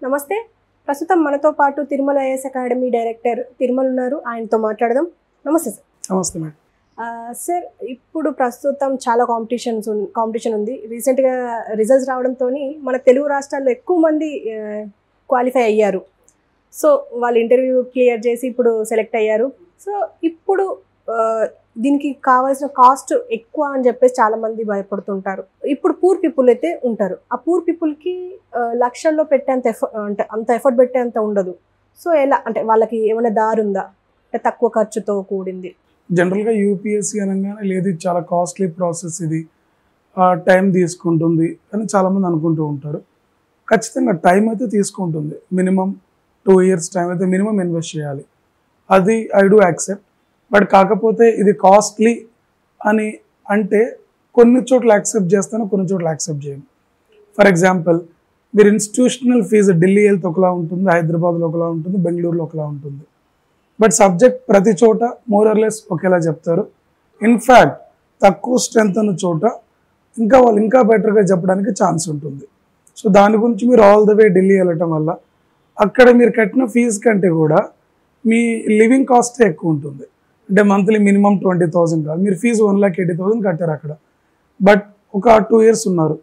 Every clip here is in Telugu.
నమస్తే. ప్రస్తుతం మనతో పాటు Tirumala IAS academy director Tirumala ఉన్నారు. ఆయనతో మాట్లాడదాం. నమస్తే సార్. నమస్తే మేడం. సార్, ఇప్పుడు ప్రస్తుతం చాలా కాంపిటీషన్ ఉంది. రీసెంట్గా రిజల్ట్స్ రావడంతో మన తెలుగు రాష్ట్రాల్లో ఎక్కువ మంది క్వాలిఫై అయ్యారు. సో వాళ్ళు ఇంటర్వ్యూ క్లియర్ చేసి ఇప్పుడు సెలెక్ట్ అయ్యారు. సో ఇప్పుడు దీనికి కావాల్సిన కాస్ట్ ఎక్కువ అని చెప్పేసి చాలామంది భయపడుతుంటారు. ఇప్పుడు పూర్ పీపుల్ అయితే ఉంటారు. ఆ పూర్ పీపుల్కి లక్షల్లో పెట్టేంత అంత ఎఫర్ట్ పెట్టేంత ఉండదు. సో ఎలా అంటే వాళ్ళకి ఏమైనా దారి ఉందా? అంటే తక్కువ ఖర్చుతో కూడింది. జనరల్గా యూపీఎస్సీ అనగానే లేదు ఇది చాలా కాస్ట్లీ ప్రాసెస్, ఇది టైం తీసుకుంటుంది అని చాలామంది అనుకుంటూ ఉంటారు. ఖచ్చితంగా టైం అయితే తీసుకుంటుంది. మినిమం 2 years టైం అయితే మినిమం ఇన్వెస్ట్ చేయాలి. అది ఐ డూ యాక్సెప్ట్. బట్ కాకపోతే ఇది కాస్ట్లీ అని అంటే కొన్ని చోట్ల యాక్సెప్ట్ చేస్తాను, కొన్ని చోట్ల యాక్సెప్ట్ చేయను. ఫర్ ఎగ్జాంపుల్, మీరు ఇన్స్టిట్యూషనల్ ఫీజు ఢిల్లీ వెళ్తే ఒకలా ఉంటుంది, హైదరాబాద్లో ఒకలా ఉంటుంది, బెంగళూరులో ఒకలా ఉంటుంది. బట్ సబ్జెక్ట్ ప్రతి చోట మోరర్లెస్ ఒకేలా చెప్తారు. ఇన్ఫ్యాక్ట్ తక్కువ స్ట్రెంత్ ఉన్న చోట వాళ్ళు ఇంకా బెటర్గా చెప్పడానికి ఛాన్స్ ఉంటుంది. సో దాని గురించి మీరు ఆల్ ద వే ఢిల్లీ వెళ్ళటం వల్ల అక్కడ మీరు కట్టిన ఫీజు కంటే కూడా మీ లివింగ్ కాస్టే ఎక్కువ ఉంటుంది. అంటే మంత్లీ మినిమం 20,000 కాదు, మీరు ఫీజు 1,80,000 కట్టారు అక్కడ. బట్ ఒక 2 years ఉన్నారు,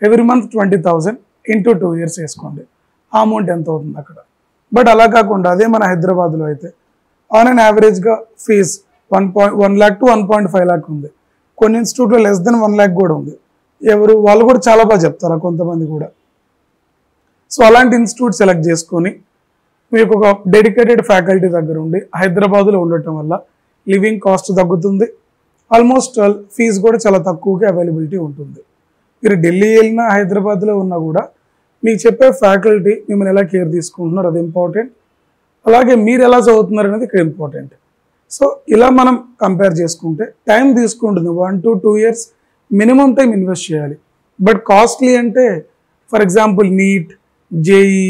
ఎవ్రీ మంత్ 20,000 ఇంటూ 2 years వేసుకోండి, ఆ అమౌంట్ ఎంత అవుతుంది అక్కడ. బట్ అలా కాకుండా అదే మన హైదరాబాద్లో అయితే ఆన్ అండ్ యావరేజ్గా ఫీజ్ 1 lakh to 1.5 lakh ఉంది. కొన్ని ఇన్స్టిట్యూట్లో లెస్ దెన్ 1 lakh కూడా ఉంది. వాళ్ళు కూడా చాలా బాగా చెప్తారు కొంతమంది కూడా. సో అలాంటి ఇన్స్టిట్యూట్ సెలెక్ట్ చేసుకొని మీకు ఒక డెడికేటెడ్ ఫ్యాకల్టీ దగ్గర ఉండి హైదరాబాద్లో ఉండటం వల్ల లివింగ్ కాస్ట్ తగ్గుతుంది. ఆల్మోస్ట్ ఫీజు కూడా చాలా తక్కువగా అవైలబిలిటీ ఉంటుంది. మీరు ఢిల్లీ వెళ్ళినా హైదరాబాద్లో ఉన్నా కూడా మీకు చెప్పే ఫ్యాకల్టీ మిమ్మల్ని ఎలా కేర్ తీసుకుంటున్నారు అది ఇంపార్టెంట్. అలాగే మీరు ఎలా చదువుతున్నారు అనేది ఇక్కడ ఇంపార్టెంట్. సో ఇలా మనం కంపేర్ చేసుకుంటే టైం తీసుకుంటుంది. 1 to 2 years minimum time invest చేయాలి. బట్ కాస్ట్లీ అంటే for example NEET, JEE,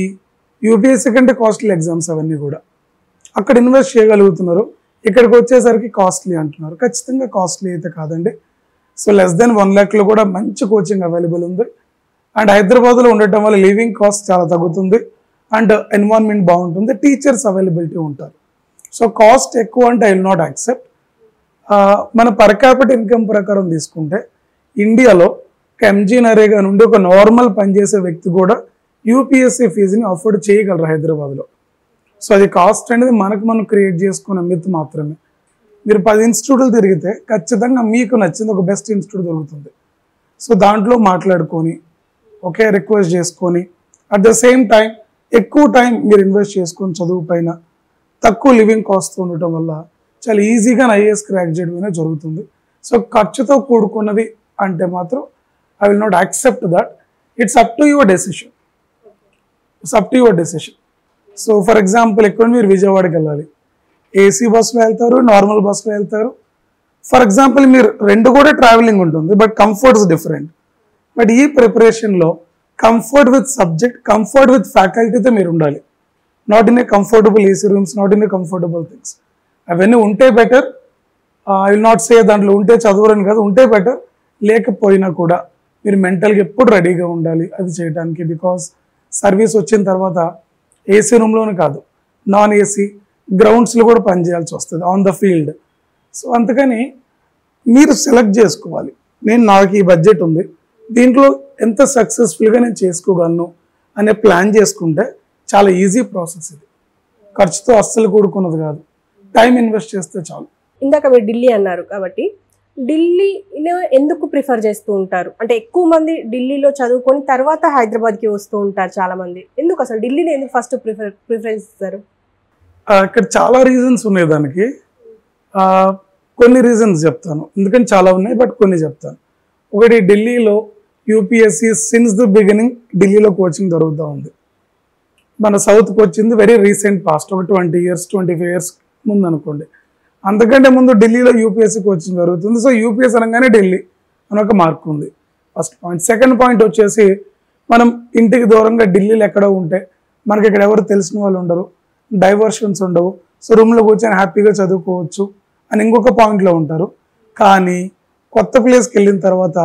UPSC కంటే కాస్ట్లీ ఎగ్జామ్స్ అవన్నీ కూడా అక్కడ ఇన్వెస్ట్ చేయగలుగుతున్నారు. ఇక్కడికి వచ్చేసరికి కాస్ట్లీ అంటున్నారు. ఖచ్చితంగా కాస్ట్లీ అయితే కాదండి. సో లెస్ దెన్ 1 lakhలో కూడా మంచి కోచింగ్ అవైలబుల్ ఉంది. అండ్ హైదరాబాద్లో ఉండటం వల్ల లివింగ్ కాస్ట్ చాలా తగ్గుతుంది అండ్ ఎన్వైరన్మెంట్ బాగుంటుంది, టీచర్స్ అవైలబిలిటీ ఉంటారు. సో కాస్ట్ ఎక్కువ అంటే ఐ విల్ నాట్ యాక్సెప్ట్. మన పర్ క్యాపిటల్ ఇన్కమ్ ప్రకారం తీసుకుంటే ఇండియాలో ఒక ఎంజీ నరేగా నుండి ఒక నార్మల్ పనిచేసే వ్యక్తి కూడా యూపీఎస్సీ ఫీజుని అఫోర్డ్ చేయగలరు హైదరాబాద్లో. సో అది కాస్ట్ అనేది మనం క్రియేట్ చేసుకున్న మిత్ మాత్రమే. మీరు 10 ఇన్స్టిట్యూట్లు తిరిగితే ఖచ్చితంగా మీకు నచ్చింది ఒక బెస్ట్ ఇన్స్టిట్యూట్ దొరుకుతుంది. సో దాంట్లో మాట్లాడుకొని ఒకే రిక్వెస్ట్ చేసుకొని అట్ ద సేమ్ టైం ఎక్కువ టైం మీరు ఇన్వెస్ట్ చేసుకొని చదువు పైన తక్కువ లివింగ్ కాస్ట్ ఉండటం వల్ల చాలా ఈజీగా ఐఏఎస్ క్రాక్ చేయడం అనేది జరుగుతుంది. సో ఖర్చుతో కూడుకున్నది అంటే మాత్రం I will not accept that. It's up to your decision. So for example ఎక్కడ మీరు విజయవాడకి వెళ్ళాలి, ఏసీ బస్సులో వెళ్తారు, నార్మల్ బస్సులో వెళ్తారు. ఫర్ ఎగ్జాంపుల్ మీరు రెండు కూడా ట్రావెలింగ్ ఉంటుంది, బట్ కంఫర్ట్స్ డిఫరెంట్. బట్ ఈ ప్రిపరేషన్లో comfort with subject, comfort with ఫ్యాకల్టీతో మీరు ఉండాలి. Not in a comfortable AC rooms, not in a comfortable things. అవన్నీ ఉంటే better. I will not say దాంట్లో ఉంటే చదువురని కాదు, ఉంటే బెటర్. లేకపోయినా కూడా మీరు మెంటల్గా ఎప్పుడు రెడీగా ఉండాలి అది చేయడానికి. బికాస్ సర్వీస్ వచ్చిన తర్వాత ఏసీ రూమ్లోనే కాదు, నాన్ ఏసీ గ్రౌండ్స్లో కూడా పనిచేయాల్సి వస్తుంది ఆన్ ద ఫీల్డ్. సో అందుకని మీరు సెలెక్ట్ చేసుకోవాలి, నాకు ఈ బడ్జెట్ ఉంది, దీంట్లో ఎంత సక్సెస్ఫుల్గా నేను చేసుకోగలను అనే ప్లాన్ చేసుకుంటే చాలా ఈజీ ప్రాసెస్. ఇది ఖర్చుతో అస్సలు కూడుకున్నది కాదు, టైం ఇన్వెస్ట్ చేస్తే చాలు. ఇందాక మీరు ఢిల్లీ అన్నారు కాబట్టి ఢిల్లీలో ఎందుకు ప్రిఫర్ చేస్తూ ఉంటారు? అంటే ఎక్కువ మంది ఢిల్లీలో చదువుకొని తర్వాత హైదరాబాద్కి వస్తూ ఉంటారు చాలా మంది. ఎందుకు అసలు ఢిల్లీని ఎందుకు ఫస్ట్ ప్రిఫరెన్స్ ఇస్తారు? ఇక్కడ చాలా రీజన్స్ ఉన్నాయి దానికి. కొన్ని రీజన్స్ చెప్తాను, ఎందుకంటే చాలా ఉన్నాయి, బట్ కొన్ని చెప్తాను. ఒకటి, ఢిల్లీలో యూపీఎస్సీ సిన్స్ ది బిగినింగ్ ఢిల్లీలో కోచింగ్ దొరుకుతూ ఉంది. మన సౌత్కి వచ్చింది వెరీ రీసెంట్ పాస్ట్, ఒక 20 years 25 years ముందు అనుకోండి. అంతకంటే ముందు ఢిల్లీలో యూపీఎస్సీ కోచింగ్ జరుగుతుంది. సో యూపీఎస్సీ అనగానే ఢిల్లీ అని ఒక మార్క్ ఉంది, ఫస్ట్ పాయింట్. సెకండ్ పాయింట్ వచ్చేసి, మనం ఇంటికి దూరంగా ఢిల్లీలో ఎక్కడో ఉంటే మనకి ఇక్కడ ఎవరు తెలిసిన వాళ్ళు ఉండరు, డైవర్షన్స్ ఉండవు, సో రూమ్లో కూర్చొని హ్యాపీగా చదువుకోవచ్చు అని ఇంకొక పాయింట్లో ఉంటారు. కానీ కొత్త ప్లేస్కి వెళ్ళిన తర్వాత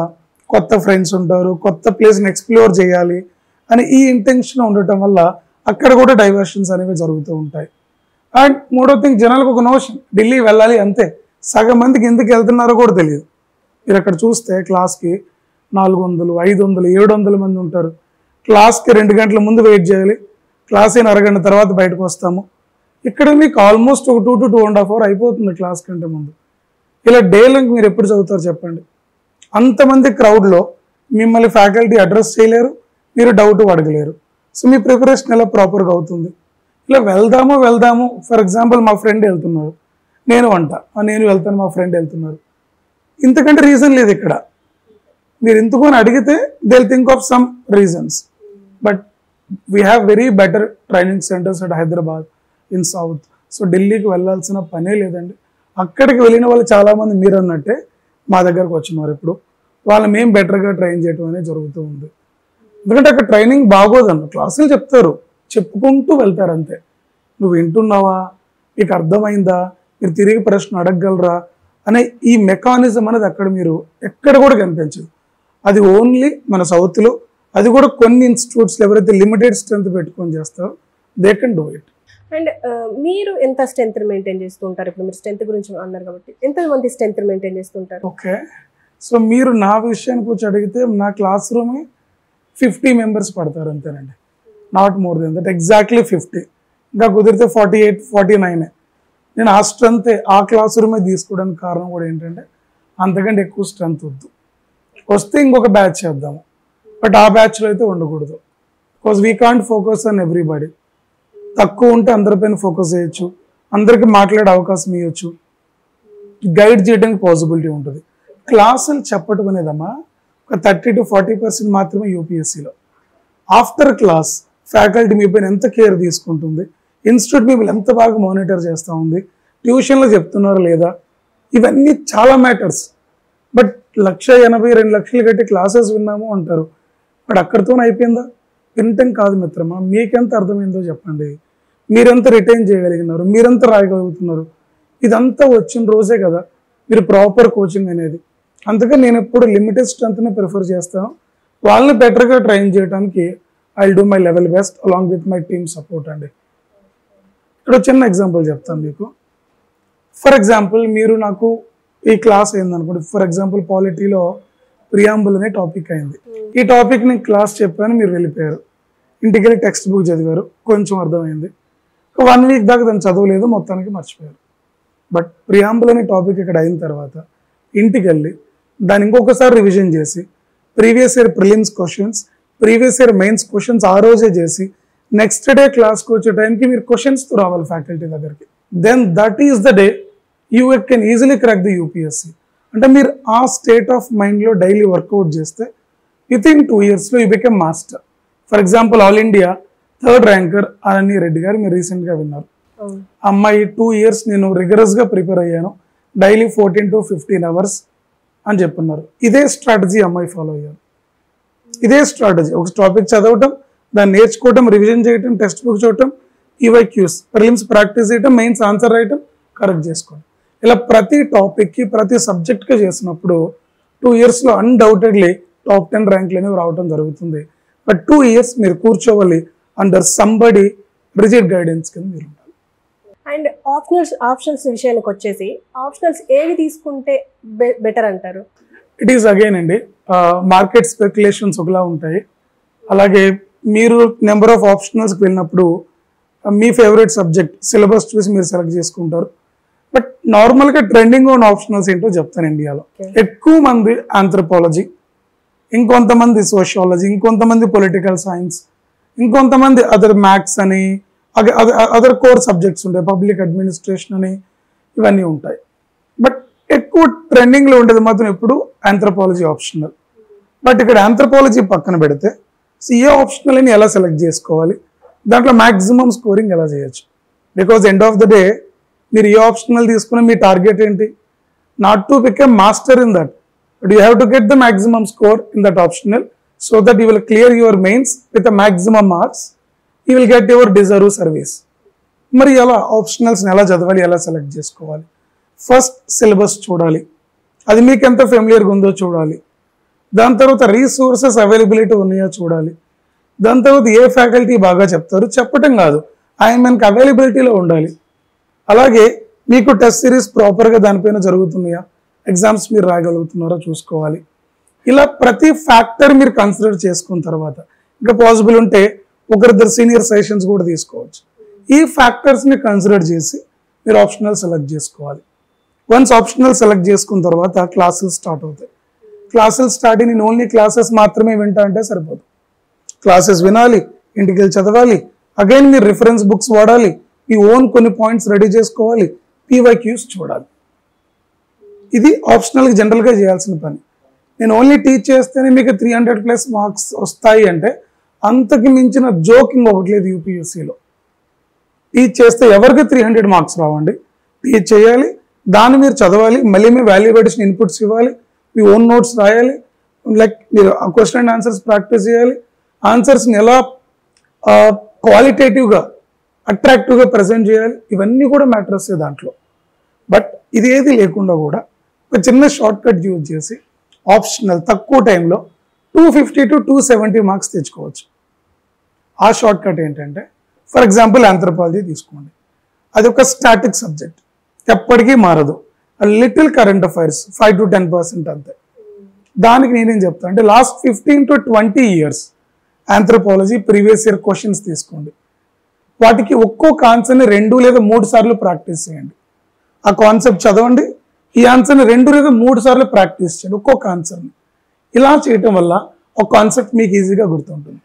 కొత్త ఫ్రెండ్స్ ఉంటారు, కొత్త ప్లేస్ని ఎక్స్ప్లోర్ చేయాలి, అని ఈ ఇంటెన్షన్ ఉండటం వల్ల అక్కడ కూడా డైవర్షన్స్ అనేవి జరుగుతూ ఉంటాయి. అండ్ మూడో థింగ్, జనాలకు ఒక నోషన్ ఢిల్లీ వెళ్ళాలి అంతే, సగం మందికి ఎందుకు వెళ్తున్నారో కూడా తెలియదు. మీరు అక్కడ చూస్తే క్లాస్కి 400, 500, 700 మంది ఉంటారు. క్లాస్కి 2 గంటల ముందు వెయిట్ చేయాలి, క్లాస్ అయిన అరగంట తర్వాత బయటకు వస్తాము. ఇక్కడ మీకు ఆల్మోస్ట్ ఒక 2 to 2.5 hours అయిపోతుంది క్లాస్ కంటే ముందు. ఇలా డే లాంగ్ మీరు ఎప్పుడు చదువుతారు చెప్పండి? అంతమంది క్రౌడ్లో మిమ్మల్ని ఫ్యాకల్టీ అడ్రస్ చేయలేరు, మీరు డౌట్ అడగలేరు. సో మీ ప్రిపరేషన్ ఎలా ప్రాపర్గా అవుతుంది? ఇలా వెళ్దాము ఫర్ ఎగ్జాంపుల్ మా ఫ్రెండ్ వెళ్తున్నారు, నేను వెళ్తాను, మా ఫ్రెండ్ వెళ్తున్నారు, ఇంతకంటే రీజన్ లేదు ఇక్కడ. మీరు ఎందుకు అని అడిగితే they think of some reasons. But we have very better training centres at Hyderabad in south. So ఢిల్లీకి వెళ్ళాల్సిన పనే లేదండి. అక్కడికి వెళ్ళిన వాళ్ళు చాలామంది మీరు అన్నట్టే మా దగ్గరకు వచ్చినారు. ఇప్పుడు వాళ్ళు మేము బెటర్గా ట్రైన్ చేయడం అనేది జరుగుతూ ఉంది. ఎందుకంటే అక్కడ ట్రైనింగ్ బాగోదన్న, క్లాసులు చెప్తారు, చెప్పుకుంటూ వెళ్తారు అంతే. నువ్వు వింటున్నావా, నీకు అర్థమైందా, మీరు తిరిగి ప్రశ్న అడగగలరా అనే ఈ మెకానిజం అనేది అక్కడ మీరు ఎక్కడ కూడా కనిపించదు. అది ఓన్లీ మన సౌత్లో, అది కూడా కొన్ని ఇన్స్టిట్యూట్స్లో ఎవరైతే లిమిటెడ్ స్ట్రెంత్ పెట్టుకొని చేస్తారో they can do it. And మీరు ఎంత స్ట్రెంత్ మెయింటైన్ చేస్తూ ఉంటారు? ఇప్పుడు మీరు స్ట్రెంత్ గురించి అన్నారు కాబట్టి ఎంతమంది స్ట్రెంత్ మెయింటైన్ చేస్తుంటారు? ఓకే, సో మీరు నా విషయానికి వచ్చి అడిగితే నా క్లాస్ రూమే 50 members పడతారు అంతేనండి, not more than that, exactly 50. ఇంకా కుదిరితే 48, 49. నేను ఆ స్ట్రెంత్ ఆ క్లాస్ రూమే తీసుకోవడానికి కారణం కూడా ఏంటంటే అంతకంటే ఎక్కువ స్ట్రెంత్ వద్దు, వస్తే ఇంకొక బ్యాచ్ చేద్దాము, బట్ ఆ బ్యాచ్లో అయితే ఉండకూడదు. Because we can't focus on everybody. తక్కువ ఉంటే అందరిపైన ఫోకస్ చేయొచ్చు, అందరికి మాట్లాడే అవకాశం ఇవ్వచ్చు, గైడ్ చేయడానికి పాసిబిలిటీ ఉంటుంది. క్లాసులు చెప్పటం అనేదమ్మా ఒక 30 to 40% మాత్రమే యూపీఎస్సీలో. ఆఫ్టర్ క్లాస్ ఫ్యాకల్టీ మీ పైన ఎంత కేర్ తీసుకుంటుంది, ఇన్స్టిట్యూట్ మిమ్మల్ని ఎంత బాగా మానిటర్ చేస్తూ ఉంది, ట్యూషన్లో చెప్తున్నారా లేదా, ఇవన్నీ చాలా మ్యాటర్స్. బట్ 1,80,000, 2 లక్షలు కట్టి క్లాసెస్ విన్నాము అంటారు, బట్ అక్కడితోనే అయిపోయిందా? వినటం కాదు మిత్రమా, మీకెంత అర్థమైందో చెప్పండి, మీరెంత రిటైన్ చేయగలిగినారు, మీరెంత రాయగలుగుతున్నారు, ఇదంతా వచ్చిన రోజే కదా మీరు ప్రాపర్ కోచింగ్ అనేది. అందుకని నేను ఎప్పుడు లిమిటెడ్ స్ట్రెంత్ని ప్రిఫర్ చేస్తాను. వాళ్ళని బెటర్గా ట్రైన్ చేయడానికి I will do my level best along with my team support అండి. ఇక్కడ చిన్న ఎగ్జాంపుల్ చెప్తాను మీకు. ఫర్ ఎగ్జాంపుల్ మీరు నాకు ఈ క్లాస్ అయిందనుకోండి, ఫర్ ఎగ్జాంపుల్ పాలిటీలో ప్రియాంబుల్ అనే టాపిక్ అయింది. ఈ టాపిక్ నేను క్లాస్ చెప్పాను, మీరు వెళ్ళిపోయారు, ఇంటికి వెళ్ళి టెక్స్ట్ బుక్ చదివారు, కొంచెం అర్థమైంది, 1 week దాకా దాన్ని చదవలేదు, మొత్తానికి మర్చిపోయారు. బట్ ప్రియాంబుల్ అనే టాపిక్ ఇక్కడ అయిన తర్వాత ఇంటికి వెళ్ళి దాన్ని ఇంకొకసారి రివిజన్ చేసి previous year prelims questions, previous year mains questions ఆ రోజే చేసి నెక్స్ట్ డే క్లాస్కి వచ్చే టైంకి మీరు క్వశ్చన్స్తో రావాలి ఫ్యాకల్టీ దగ్గరికి. Then that is the day you can easily crack the UPSC. అంటే మీరు ఆ స్టేట్ ఆఫ్ మైండ్లో డైలీ వర్కౌట్ చేస్తే వితిన్ 2 yearsలో you become master. For example all India 3rd ranker Ananya Reddy garu మీరు రీసెంట్గా విన్నారు. అమ్మాయి 2 years నేను రిగరస్గా ప్రిపేర్ అయ్యాను, డైలీ 14 to 15 hours అని చెప్పున్నారు. ఇదే స్ట్రాటజీ అమ్మాయి ఫాలో అయ్యారు. ఇదే స్ట్రాటజీ, ఒక టాపిక్ చదవటం, దాన్ని నేర్చుకోవటం, రివిజన్ చేయటం, టెక్స్ట్ బుక్ చూడటం, ఈవైక్యూస్ ప్రిలిమ్స్ ప్రాక్టీస్ చేయటం, మెయిన్స్ ఆన్సర్ రాయటం, కరెక్ట్ చేసుకోవడం. ఇలా ప్రతి టాపిక్కి ప్రతి సబ్జెక్ట్కి చేసినప్పుడు 2 yearsలో అన్డౌటెడ్లీ top 10 ర్యాంకులు అనేవి రావడం జరుగుతుంది. బట్ 2 years మీరు కూర్చోవాలి అండర్ సంబడి రిజిడ్ గైడెన్స్ కింద మీరు ఉండాలి. అండ్ ఆప్షనల్స్ విషయానికి వచ్చేసి ఆప్షనల్స్ ఏవి తీసుకుంటే బెటర్ అంటారు? ఇట్ ఈస్ అగైన్ అండి, మార్కెట్ స్పెక్యులేషన్స్ ఒకలా ఉంటాయి. అలాగే మీరు నెంబర్ ఆఫ్ ఆప్షనల్స్కి వెళ్ళినప్పుడు మీ ఫేవరెట్ సబ్జెక్ట్ సిలబస్ చూసి మీరు సెలెక్ట్ చేసుకుంటారు. బట్ నార్మల్గా ట్రెండింగ్ ఉన్న ఆప్షనల్స్ ఏంటో చెప్తాను. ఇండియాలో ఎక్కువ మంది ఆంథ్రోపాలజీ, ఇంకొంతమంది సోషియాలజీ, ఇంకొంతమంది పొలిటికల్ సైన్స్, ఇంకొంతమంది అదర్ మ్యాథ్స్ అని, అదర్ కోర్ సబ్జెక్ట్స్ ఉంటాయి, పబ్లిక్ అడ్మినిస్ట్రేషన్ అని, ఇవన్నీ ఉంటాయి. బట్ ఎక్కువ ట్రెండింగ్లో ఉండేది మాత్రం ఎప్పుడు ఆంథ్రోపాలజీ ఆప్షనల్. బట్ ఇక్కడ ఆంథ్రోపాలజీ పక్కన పెడితే సిఏ ఆప్షనల్ అని ఎలా సెలెక్ట్ చేసుకోవాలి, దాంట్లో మ్యాక్సిమం స్కోరింగ్ ఎలా చేయొచ్చు. Because end of the day మీరు ఏ ఆప్షనల్ తీసుకున్న మీ టార్గెట్ ఏంటి? Not to become master in that, but you have to get the maximum score in that optional so that you will clear your mains with maximum marks, you will get your deserve service. మరి ఎలా ఆప్షనల్స్ని ఎలా చదవాలి, ఎలా సెలెక్ట్ చేసుకోవాలి? ఫస్ట్ సిలబస్ చూడాలి, అది మీకు ఎంత ఫెమిలియర్గా ఉందో చూడాలి. దాని తర్వాత రీసోర్సెస్ అవైలబిలిటీ ఉన్నాయో చూడాలి. దాని తర్వాత ఏ ఫ్యాకల్టీ బాగా చెప్తారు చెప్పటం కాదు, ఆయన మనకి అవైలబిలిటీలో ఉండాలి. అలాగే మీకు టెస్ట్ సిరీస్ ప్రాపర్గా దానిపైన జరుగుతున్నాయా, ఎగ్జామ్స్ మీరు రాయగలుగుతున్నారో చూసుకోవాలి. ఇలా ప్రతి ఫ్యాక్టర్ మీరు కన్సిడర్ చేసుకున్న తర్వాత ఇంకా పాసిబుల్ ఉంటే ఒకరిద్దరు సీనియర్ సజెషన్స్ కూడా తీసుకోవచ్చు. ఈ ఫ్యాక్టర్స్ని కన్సిడర్ చేసి మీరు ఆప్షనల్ సెలెక్ట్ చేసుకోవాలి. వన్స్ ఆప్షనల్ సెలెక్ట్ చేసుకున్న తర్వాత క్లాసులు స్టార్ట్ అవుతాయి. క్లాసులు స్టార్ట్ నేను ఓన్లీ క్లాసెస్ మాత్రమే వింటా అంటే సరిపోదు. క్లాసెస్ వినాలి, ఇంటికి వెళ్ళి చదవాలి, అగైన్ మీరు రిఫరెన్స్ బుక్స్ వాడాలి, మీ ఓన్ కొన్ని పాయింట్స్ రెడీ చేసుకోవాలి, PYQs చూడాలి. ఇది ఆప్షనల్గా జనరల్గా చేయాల్సిన పని. నేను ఓన్లీ టీచ్ చేస్తేనే మీకు 300+ మార్క్స్ వస్తాయి అంటే అంతకు మించిన జోకింగ్ ఒకటి లేదు UPSCలో. టీచ్ చేస్తే ఎవరికి 300 మార్క్స్ రావండి. టీచ్ చేయాలి, దాన్ని మీరు చదవాలి, మళ్ళీ మీ వాల్యుయేషన్ ఇన్పుట్స్ ఇవ్వాలి, మీ ఓన్ నోట్స్ రాయాలి, లైక్ మీరు క్వశ్చన్ అండ్ ఆన్సర్స్ ప్రాక్టీస్ చేయాలి, ఆన్సర్స్ని ఎలా క్వాలిటేటివ్గా అట్రాక్టివ్గా ప్రజెంట్ చేయాలి, ఇవన్నీ కూడా మ్యాటర్ వస్తాయి దాంట్లో. బట్ ఇది ఏది లేకుండా కూడా ఒక చిన్న షార్ట్ కట్ యూజ్ చేసి ఆప్షనల్ తక్కువ టైంలో 250 to 270 మార్క్స్ తెచ్చుకోవచ్చు. ఆ షార్ట్ కట్ ఏంటంటే, ఫర్ ఎగ్జాంపుల్ ఆంథ్రోపాలజీ తీసుకోండి, అది ఒక స్టాటిక్ సబ్జెక్ట్, ఎప్పటికీ మారదు. లిటిల్ కరెంట్ అఫైర్స్ 5 to 10% అంతే. దానికి నేనేం చెప్తాను అంటే last 15 to 20 years anthropology previous year questions తీసుకోండి, వాటికి ఒక్కొక్క ఆన్సర్ని 2 లేదా 3 సార్లు ప్రాక్టీస్ చేయండి. ఆ కాన్సెప్ట్ చదవండి, ఈ ఆన్సర్ని 2 లేదా 3 సార్లు ప్రాక్టీస్ చేయండి ఒక్కొక్క ఆన్సర్ని. ఇలా చేయటం వల్ల ఒక కాన్సెప్ట్ మీకు ఈజీగా గుర్తుంటుంది.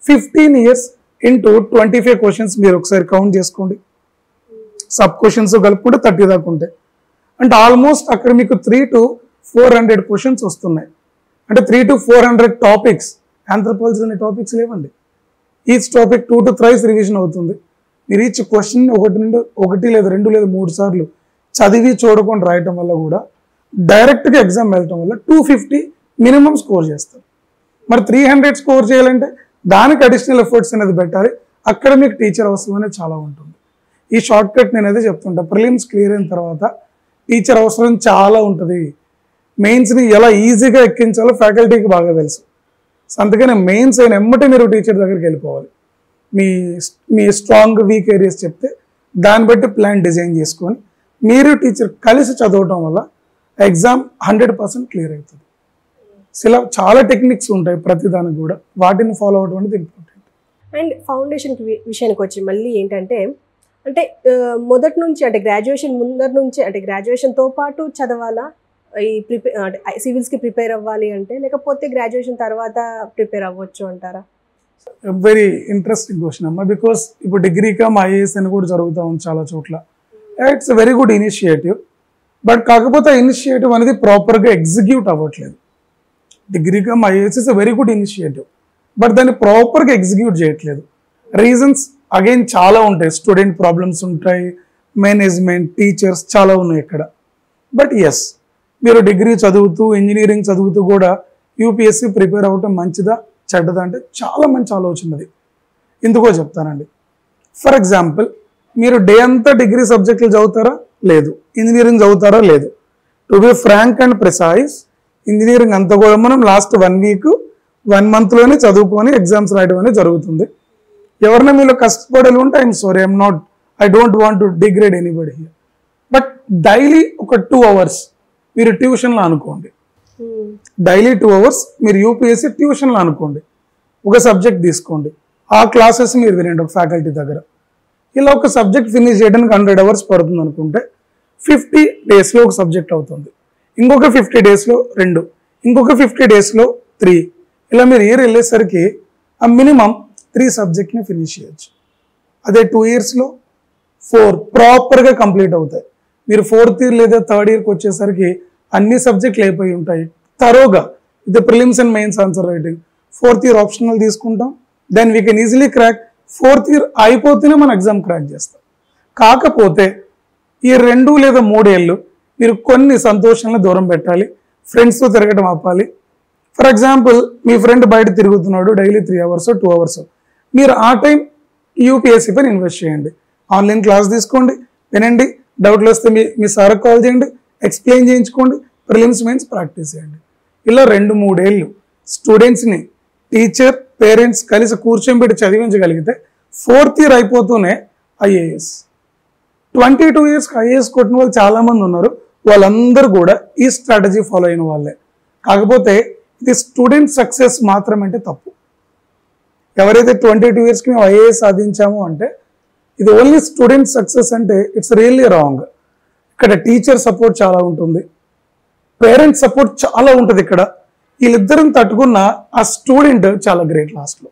15 years into 25 క్వశ్చన్స్ మీరు ఒకసారి కౌంట్ చేసుకోండి, సబ్ క్వశ్చన్స్ కలుపుకుంటే 30 దాకా ఉంటాయి. అంటే ఆల్మోస్ట్ అక్కడ మీకు 300 to 400 క్వశ్చన్స్ వస్తున్నాయి. అంటే 300 to 400 టాపిక్స్. ఆంథ్రోపాలజీ అనే టాపిక్స్ లేవండి. ఈచ్ టాపిక్ 2 to 3 రివిజన్ అవుతుంది. మీరు ఈచ్ క్వశ్చన్ 1 లేదా 2 లేదా 3 సార్లు చదివి చూడకుండా రాయటం వల్ల కూడా డైరెక్ట్గా ఎగ్జామ్ వెళ్ళటం వల్ల 250 మినిమం స్కోర్ చేస్తారు. మరి 300 స్కోర్ చేయాలంటే దానికి అడిషనల్ ఎఫర్ట్స్ అనేది పెట్టాలి. అక్కడ మీకు టీచర్ అవసరం అనేది చాలా ఉంటుంది. ఈ షార్ట్ కట్ నేను అదే చెప్తుంటా, ప్రిలిమ్స్ క్లియర్ అయిన తర్వాత టీచర్ అవసరం చాలా ఉంటుంది. మెయిన్స్ని ఎలా ఈజీగా ఎక్కించాలో ఫ్యాకల్టీకి బాగా తెలుసు. అందుకనే మెయిన్స్ అయిన ఎమ్మటే మీరు టీచర్ దగ్గరికి వెళ్ళిపోవాలి. మీ స్ట్రాంగ్ వీక్ ఏరియాస్ చెప్తే దాన్ని బట్టి ప్లాన్ డిజైన్ చేసుకొని మీరు టీచర్ కలిసి చదవటం వల్ల ఎగ్జామ్ 100% క్లియర్ అవుతుంది. ఇలా చాలా టెక్నిక్స్ ఉంటాయి ప్రతి దానికి కూడా, వాటిని ఫాలో అవడం అనేది ఇంపార్టెంట్. అండ్ ఫౌండేషన్ విషయానికి వచ్చి మళ్ళీ ఏంటంటే, అంటే మొదటి నుంచి అంటే గ్రాడ్యుయేషన్ ముందర నుంచి అంటే గ్రాడ్యుయేషన్తో పాటు చదవాలా ఈ అంటే సివిల్స్కి ప్రిపేర్ అవ్వాలి అంటే, లేకపోతే గ్రాడ్యుయేషన్ తర్వాత ప్రిపేర్ అవ్వచ్చు అంటారా? వెరీ ఇంట్రెస్టింగ్ క్వశ్చన్ అమ్మా. బికాస్ ఇప్పుడు డిగ్రీ కమ్ IAS అని కూడా జరుగుతూ ఉంది చాలా చోట్ల. It's very good initiative. But కాకపోతే ఆ ఇనిషియేటివ్ అనేది ప్రాపర్గా ఎగ్జిక్యూట్ అవ్వట్లేదు. Degree cum IAS is a very good initiative, but దాన్ని ప్రాపర్గా ఎగ్జిక్యూట్ చేయట్లేదు. రీజన్స్ అగైన్ చాలా ఉంటాయి. స్టూడెంట్ ప్రాబ్లమ్స్ ఉంటాయి, మేనేజ్మెంట్, టీచర్స్ చాలా ఉన్నాయి ఇక్కడ. బట్ ఎస్, మీరు డిగ్రీ చదువుతూ ఇంజనీరింగ్ చదువుతూ కూడా UPSC ప్రిపేర్ అవ్వటం మంచిదా చెడ్డదా అంటే చాలా మంచి ఆలోచన అది. ఎందుకో చెప్తానండి. ఫర్ ఎగ్జాంపుల్, మీరు డే అంతా డిగ్రీ సబ్జెక్టులు చదువుతారా? లేదు. ఇంజనీరింగ్ చదువుతారా? లేదు. To be frank and precise, engineering అంతా కూడా మనం లాస్ట్ 1 week 1 monthలోనే చదువుకొని ఎగ్జామ్స్ రాయడం అనేది జరుగుతుంది. ఎవరైనా మీలో కష్టపడాలి ఉంటే I'm sorry, I don't want to degrade anybody here. But daily ఒక 2 hours మీరు ట్యూషన్లో అనుకోండి. డైలీ 2 hours మీరు UPSC ట్యూషన్లో అనుకోండి. ఒక సబ్జెక్ట్ తీసుకోండి, ఆ క్లాసెస్ మీరు వినండి ఒక ఫ్యాకల్టీ దగ్గర. ఇలా ఒక సబ్జెక్ట్ ఫినిష్ చేయడానికి 100 hours పడుతుంది అనుకుంటే 50 daysలో ఒక సబ్జెక్ట్ అవుతుంది. ఇంకొక 50 daysలో 2, ఇంకొక 50 daysలో 3. ఇలా మీరు ఇయర్ వెళ్ళేసరికి ఆ మినిమం 3 సబ్జెక్ట్ని ఫినిష్ చేయొచ్చు. అదే 2 yearsలో 4 ప్రాపర్గా కంప్లీట్ అవుతాయి. మీరు 4th year లేదా 3rd yearకి వచ్చేసరికి అన్ని సబ్జెక్టులు అయిపోయి ఉంటాయి తరోగా. ఇది prelims and mains answer writing. 4th year optional తీసుకుంటాం, then we can easily crack. 4th year అయిపోతేనే మనం ఎగ్జామ్ క్రాక్ చేస్తాం. కాకపోతే ఈ 2 లేదా 3 ఏళ్ళు మీరు కొన్ని సంతోషాలను దూరం పెట్టాలి, ఫ్రెండ్స్తో తిరగడం ఆపాలి. ఫర్ ఎగ్జాంపుల్, మీ ఫ్రెండ్ బయట తిరుగుతున్నాడు డైలీ 3 hours 2 hours, మీరు ఆ టైం UPSC పైన ఇన్వెస్ట్ చేయండి. ఆన్లైన్ క్లాస్ తీసుకోండి, వినండి, డౌట్లు వస్తే మీ సార్కి కాల్ చేయండి, ఎక్స్ప్లెయిన్ చేయించుకోండి, ప్రిలిమ్స్ మెయిన్స్ ప్రాక్టీస్ చేయండి. ఇలా 2-3 ఏళ్ళు స్టూడెంట్స్ని టీచర్ పేరెంట్స్ కలిసి కూర్చొని చదివించగలిగితే 4th ఇయర్ అయిపోతూనే ఐఏఎస్. 22 yearsకి ఐఏఎస్ కొట్టిన వాళ్ళు చాలామంది ఉన్నారు. వాళ్ళందరూ కూడా ఈ స్ట్రాటజీ ఫాలో అయిన వాళ్ళే. కాకపోతే ఇది స్టూడెంట్ సక్సెస్ మాత్రమే తప్పు. ఎవరైతే 22 yearsకి మేము ఐఏఎస్ సాధించాము అంటే ఇది ఓన్లీ స్టూడెంట్ సక్సెస్ అంటే ఇట్స్ రియల్లీ రాంగ్. ఇక్కడ టీచర్ సపోర్ట్ చాలా ఉంటుంది, పేరెంట్స్ సపోర్ట్ చాలా ఉంటుంది. ఇక్కడ వీళ్ళిద్దరిని తట్టుకున్న ఆ స్టూడెంట్ చాలా గ్రేట్ లాస్ట్లో.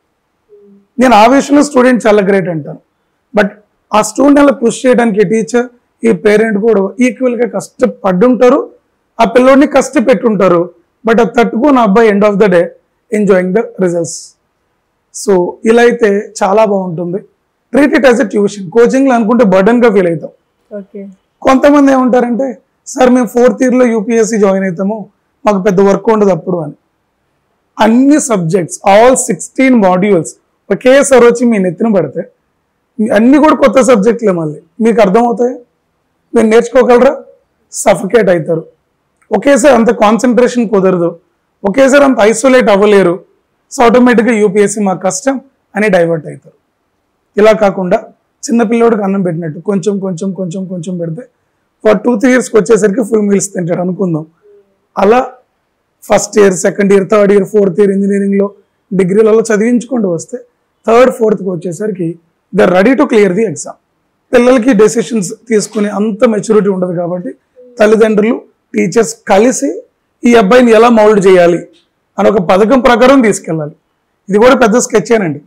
నేను ఆ విషయంలో స్టూడెంట్ చాలా గ్రేట్ అంటాను. బట్ ఆ స్టూడెంట్ అలా పుష్ చేయడానికి టీచర్ ఈ పేరెంట్ కూడా ఈక్వల్గా కష్టపడ్డుంటారు, ఆ పిల్లోడిని కష్టపెట్టుంటారు. బట్ అది తట్టుకున్న అబ్బాయి end of the day enjoying the results. So ఇలా అయితే చాలా బాగుంటుంది. Treat it as a tuition. కోచింగ్లో అనుకుంటే బర్డన్గా ఫీల్ అవుతాం. కొంతమంది ఏమంటారంటే సార్ మేము 4th ఇయర్లో యూపీఎస్సీ జాయిన్ అవుతాము, మాకు పెద్ద వర్క్ ఉండదు అప్పుడు అని. అన్ని సబ్జెక్ట్స్ ఆల్ 16 మాడ్యూల్స్ ఒకేసారి వచ్చి మీ నెత్తిన పడితే అన్నీ కూడా కొత్త సబ్జెక్టులే మళ్ళీ మీకు అర్థమవుతాయి. మీరు నేర్చుకోగలరా? సఫికేట్ అవుతారు. ఒకేసారి అంత కాన్సన్ట్రేషన్ కుదరదు, ఒకేసారి అంత ఐసోలేట్ అవ్వలేరు. సో ఆటోమేటిక్గా యూపీఎస్సీ మాకు కష్టం అని డైవర్ట్ అవుతారు. ఇలా కాకుండా చిన్నపిల్లోడికి అన్నం పెట్టినట్టు కొంచెం కొంచెం కొంచెం కొంచెం పెడితే ఫర్ 2-3 yearsకి వచ్చేసరికి ఫుల్ మీల్స్ తింటాడు అనుకుందాం. అలా 1st year 2nd year 3rd year 4th year ఇంజనీరింగ్లో డిగ్రీలలో చదివించుకుంటూ వస్తే 3rd 4thకి వచ్చేసరికి they are ready to clear the exam. పిల్లలకి డెసిషన్స్ తీసుకునే అంత మెచ్యూరిటీ ఉండదు కాబట్టి తల్లిదండ్రులు టీచర్స్ కలిసి ఈ అబ్బాయిని ఎలా మౌల్డ్ చేయాలి అని ఒక పథకం ప్రకారం తీసుకెళ్ళాలి. ఇది కూడా పెద్ద స్కెచ్చేనండి.